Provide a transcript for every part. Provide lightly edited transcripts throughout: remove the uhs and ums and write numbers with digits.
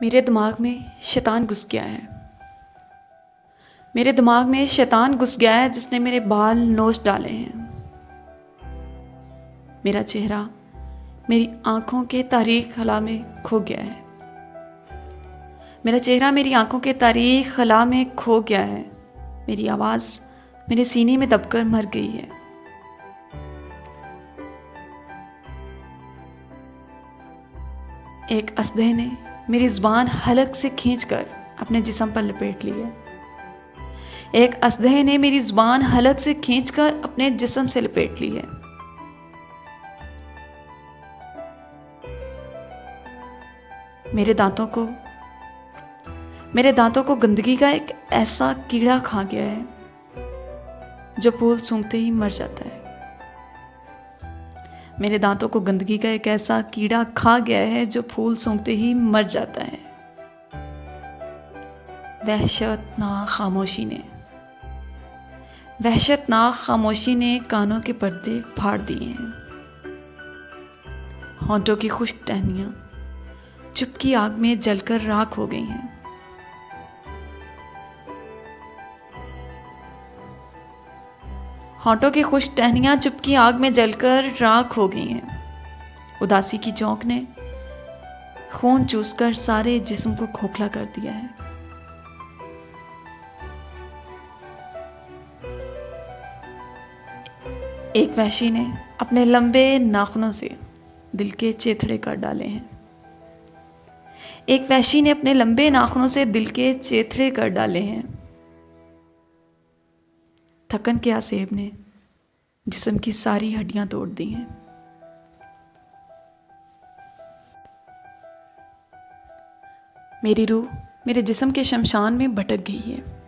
मेरे दिमाग में शैतान घुस गया है। मेरे दिमाग में शैतान घुस गया है जिसने मेरे बाल नोच डाले हैं। मेरा चेहरा मेरी आंखों के तारीक खला में खो गया है। मेरा चेहरा मेरी आंखों के तारीक खला में खो गया है। मेरी आवाज़ मेरे सीने में दबकर मर गई है। एक असदे ने मेरी ज़ुबान हलक से खींचकर अपने जिस्म पर लपेट ली है। एक असदे ने मेरी ज़ुबान हलक से खींचकर अपने जिस्म से लपेट ली है। मेरे दांतों को गंदगी का एक ऐसा कीड़ा खा गया है जो फूल सूंघते ही मर जाता है। मेरे दांतों को गंदगी का एक ऐसा कीड़ा खा गया है जो फूल सूंघते ही मर जाता है। वहशतनाक खामोशी ने कानों के पर्दे फाड़ दिए हैं। होंठों की खुश्क टहनियां चुपकी आग में जलकर राख हो गई हैं। होंठों की खुश्क टहनियां चुपकी आग में जलकर राख हो गई हैं। उदासी की चौंक ने खून चूसकर सारे जिस्म को खोखला कर दिया है। एक वहशी ने अपने लंबे नाखूनों से दिल के चेथड़े कर डाले हैं। एक वहशी ने अपने लंबे नाखूनों से दिल के चेथड़े कर डाले हैं। थकन के आसेब ने जिस्म की सारी हड्डियां तोड़ दी हैं। मेरी रूह मेरे जिस्म के शमशान में भटक गई है।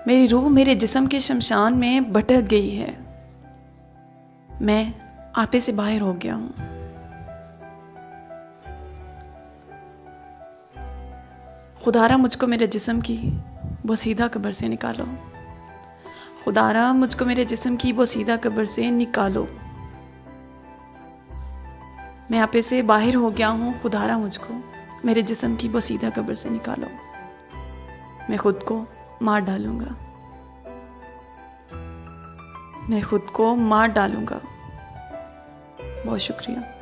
मेरी रूह मेरे जिस्म के शमशान में भटक गई है। मैं आपे से बाहर हो गया हूं। खुदारा मुझको मेरे जिस्म की बोसीदा कब्र से निकालो। खुदारा मुझको मेरे जिस्म की बोसीदा कब्र से निकालो। मैं आपे से बाहर हो गया हूँ। खुदारा मुझको मेरे जिस्म की बोसीदा कब्र से निकालो। मैं खुद को मार डालूंगा। मैं खुद को मार डालूंगा। बहुत शुक्रिया।